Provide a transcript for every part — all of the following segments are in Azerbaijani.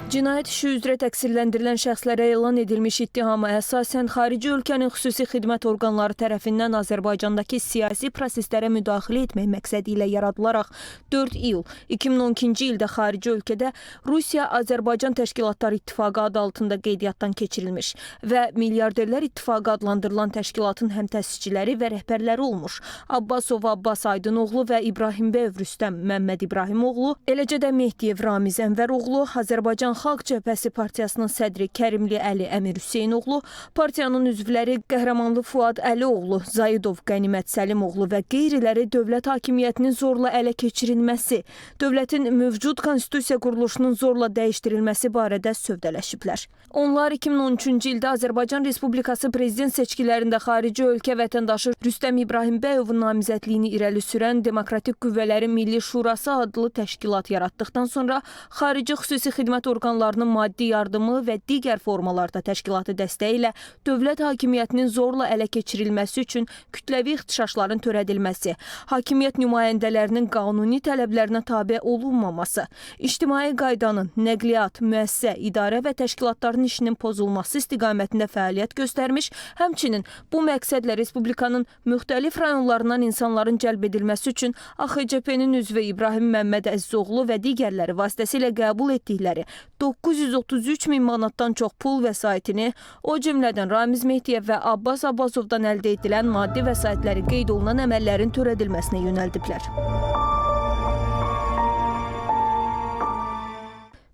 Cinayət işi üzrə təqsirləndirilən şəxslərə elan edilmiş ittihama əsasən xarici ölkənin xüsusi xidmət orqanları tərəfindən Azərbaycandakı siyasi proseslərə müdaxilə etmək məqsədi ilə yaradılaraq 4 iyul 2012-ci ildə xarici ölkədə Rusiya-Azərbaycan Təşkilatları İttifaqı adı altında qeydiyyatdan keçirilmiş və Milyarderlər İttifaqı adlandırılan təşkilatın həmtəsisçiləri və rəhbərləri olmuş Abbasov Abbas Aydınoğlu və İbrahimbəyev Rüstəm Məmməd İbrahimoğlu, eləcə də Mehdiyev Ramiz Ənvəroğlu, Azərbaycan Xalq Cəbhəsi Partiyasının sədri Kərimli Əli Əmir Hüseynoğlu, partiyanın üzvləri Qəhrəmanlı Fuad Əlioğlu, Zayidov Qənimət Səlimoğlu və qeyriləri dövlət hakimiyyətinin zorla ələ keçirilməsi, dövlətin mövcud konstitusiya quruluşunun zorla dəyişdirilməsi barədə sövdələşiblər. Onlar 2013-cü ildə Azərbaycan Respublikası prezident seçkilərində xarici ölkə vətəndaşı Rüstəm İbrahimbəyovun namizədliyini irəli sürən Demokratik Qüvvələrin Milli Şurası adlı təşkilat yaratdıqdan sonra xarici xüsusi xidmət orqanlarının maddi yardımı və digər formalarda təşkilatı dəstəyi ilə dövlət hakimiyyətinin zorla ələ keçirilməsi üçün kütləvi ixtişaşların törədilməsi, hakimiyyət nümayəndələrinin qanuni tələblərinə tabe olunmaması, ictimai qaydanın, nəqliyyat, müəssisə, idarə və təşkilatların işinin pozulması istiqamətində fəaliyyət göstərmiş, həmçinin bu məqsədlə Respublikanın müxtəlif rayonlarından insanların cəlb edilməsi üçün AXCP-nin üzvü İbrahim Məmməd Əzizoğlu və digərləri vasitəsilə qəbul etdikləri 933 min manatdan çox pul vəsaitini, o cümlədən Ramiz Mehdiyev və Abbas Abbasovdan əldə edilən maddi vəsaitləri qeyd olunan əməllərin törədilməsinə yönəldiblər.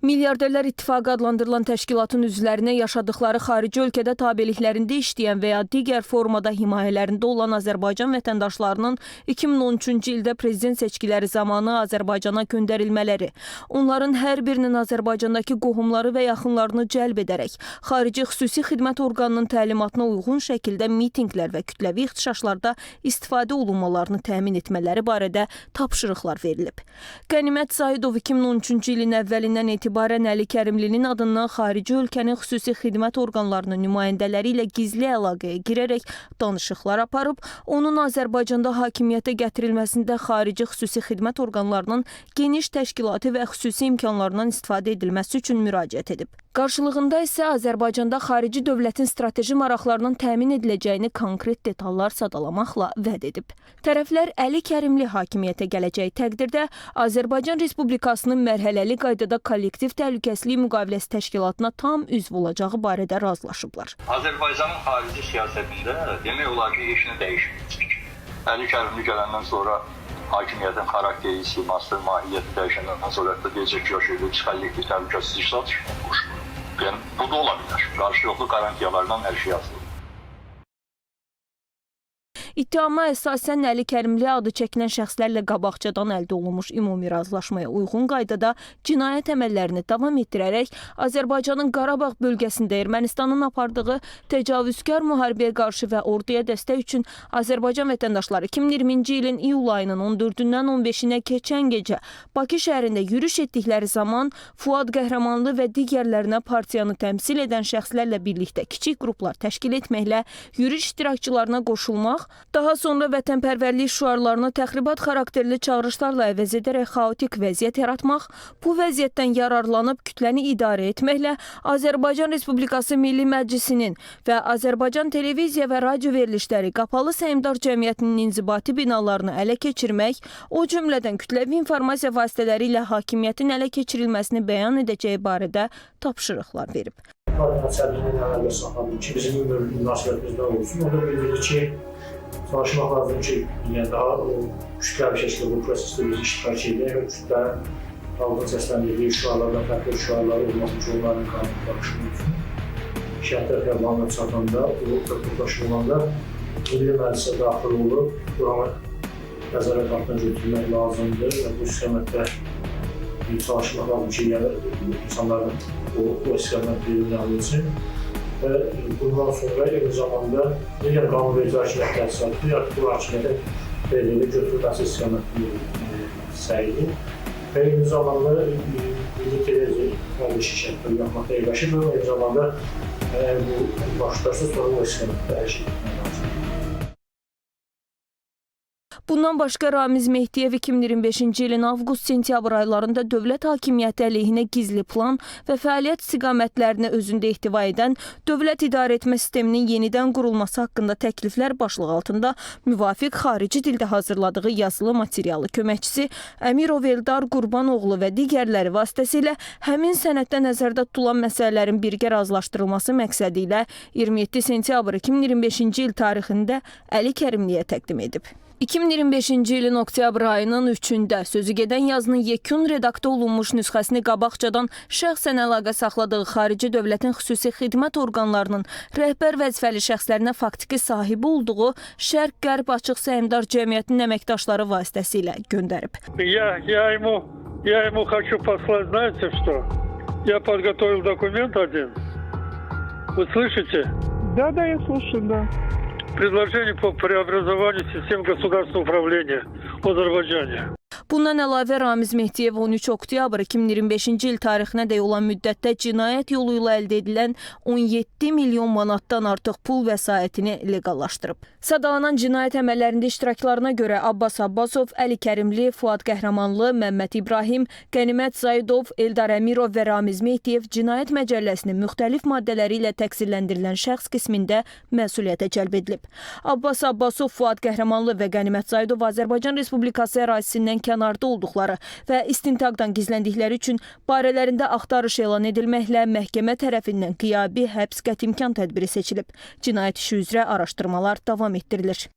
Milyarderlər İttifaqı adlandırılan təşkilatın üzvlərinə yaşadıkları xarici ölkədə tabeliklərində işləyən və ya digər formada himayələrində olan Azərbaycan vətəndaşlarının 2013-cü ildə prezident seçkiləri zamanı Azərbaycana göndərilmələri, onların hər birinin Azərbaycandakı qohumları və yaxınlarını cəlb edərək, xarici xüsusi xidmət orqanının təlimatına uyğun şəkildə mitinqlər və kütləvi ixtişaşlarda istifadə olunmalarını təmin etmələri barədə tapşırıqlar verilib. Qənimət Zayidov 2013-cü ilin əvvəlindən etibarən Əli Kərimlinin adından xarici ölkənin xüsusi xidmət orqanlarının nümayəndələri ilə gizli əlaqəyə girərək danışıqlar aparıb, onun Azərbaycanda hakimiyyətə gətirilməsində xarici xüsusi xidmət orqanlarının geniş təşkilati və xüsusi imkanlarından istifadə edilməsi üçün müraciət edib. Qarşılığında isə Azərbaycanda xarici dövlətin strateji maraqlarının təmin ediləcəyini konkret detallar sadalamaqla vəd edib. Tərəflər Əli Kərimli hakimiyyətə gələcəyi təqdirdə Azərbaycan Respublikasının mərhələli qaydada kollektiv təhlükəsizlik müqaviləsi təşkilatına tam üzv olacağı barədə razılaşıblar. Azərbaycanın xarici siyasətində demək olar ki, işini dəyişməyəcək. Əli Kərimli gələndən sonra hakimiyyətin xarakteri, siması, mahiyyəti dəyişəndən sonra da deyəcək ki, kollektiv təhlükəsizlik stratejisine qoşulur. Yəni, bu da ola bilər. Qarşılıqlı qarantiyalardan hər şey asılır. İttihama əsasən Əli Kərimli adı çəkilən şəxslərlə qabaqcadan əldə olunmuş ümumi razılaşmaya uyğun qaydada cinayət əməllərini davam etdirərək Azərbaycanın Qarabağ bölgəsində Ermənistanın apardığı təcavüzkar müharibəyə qarşı və orduya dəstək üçün Azərbaycan vətəndaşları 2020-ci ilin iyul ayının 14-dən 15-nə keçən gecə Bakı şəhərində yürüş etdikləri zaman Fuad Qəhrəmanlı və digərlərinə partiyanı təmsil edən şəxslərlə birlikdə kiçik qruplar təşkil etməklə yürüş iştirakçılarına qoşulmaq, daha sonra vətənpərvərlik şüarlarını təxribat xarakterli çağırışlarla əvəz edərək xaotik vəziyyət yaratmaq, bu vəziyyətdən yararlanıb kütləni idarə etməklə Azərbaycan Respublikası Milli Məclisinin və Azərbaycan televiziya və radio verilişləri qapalı səhmdar cəmiyyətinin inzibati binalarını ələ keçirmək, o cümlədən kütləvi informasiya vasitələri ilə hakimiyyətin ələ keçirilməsini bəyan edəcəyi barədə tapşırıqlar verib. Partiyanın sədrinin əməllə saxladı ki, bizim münasibətimizdə olsun. O da bildirir ki, çalışmaq lazım ki, daha kütləvi şəkildə bu prosesdə biz iştirak edək və kütlənin xalqın səsləndirdiyi şüarlardan fərqli şüarları olmasın ki, onların qanuni baxışını olsun. Şəhətlər qəblanına çatanda, bu toplaşılanda Milli Məclisə daxil olub, buranı nəzarət altına götürmək lazımdır və bu istiqamətdə çalışmaq lazım ki, insanların o istiqamət birini alınsın. Və bundan sonra eyni zamanda digər qanunverici hakimiyyət təsisatı ya bu hakimiyyətin belirli götürülməsi istiqamətini səyidir. Və eyni zamanda Milli Televiziya qardeşi şəkildə yapmaqda yerləşir və eyni zamanda bu başlarsa sonra o istiqamətdə hər şey etmək lazımdır. Bundan başqa Ramiz Mehdiyev 2025-ci ilin avqust-sentyabr aylarında dövlət hakimiyyəti əleyhinə gizli plan və fəaliyyət istiqamətlərini özündə ehtiva edən dövlət idarəetmə sisteminin yenidən qurulması haqqında təkliflər başlığı altında müvafiq xarici dildə hazırladığı yazılı materialı köməkçisi Əmirov Eldar Qurbanoğlu və digərləri vasitəsilə həmin sənəddə nəzərdə tutulan məsələlərin birgə razılaşdırılması məqsədi ilə 27 sentyabr 2025-ci il tarixində Əli Kərimliyə təqdim edib. 2025-ci ilin oktyabr ayının 3-də sözügedən yazının yekun redakta olunmuş nüsxəsini qabaqcadan şəxsən əlaqə saxladığı xarici dövlətin xüsusi xidmət orqanlarının rəhbər vəzifəli şəxslərinə faktiki sahibi olduğu Şərq-Qərb Açıq Səhmdar Cəmiyyətinin əməkdaşları vasitəsilə göndərib. Я ему хочу послать, знаете что? Я подготовил документ один. Вы слышите? Да, я слушаю, да. Предложение по преобразованию систем государственного управления в Азербайджане. Bundan əlavə Ramiz Mehdiyev 13 oktyabr 2025-ci il tarixinədək olan müddətdə cinayət yolu ilə əldə edilən 17 milyon manatdan artıq pul vəsaitini legallaşdırıb. Sadalanan cinayət əməllərində iştiraklarına görə Abbas Abbasov, Əli Kərimli, Fuad Qəhrəmanlı, Məmməd İbrahim, Qənimət Zaidov, Eldar Əmirov və Ramiz Mehdiyev Cinayət Məcəlləsinin müxtəlif maddələri ilə təqsirləndirilən şəxs qismində məsuliyyətə cəlb edilib. Abbas Abbasov, Fuad Qəhrəmanlı və Qənimət Zaidov Azərbaycan Respublikası ərazisindən kənarda olduqları və istintaqdan gizləndikləri üçün barələrində axtarış elan edilməklə məhkəmə tərəfindən qiyabi həbs qətimkan tədbiri seçilib. Cinayət işi üzrə araşdırmalar davam etdirilir.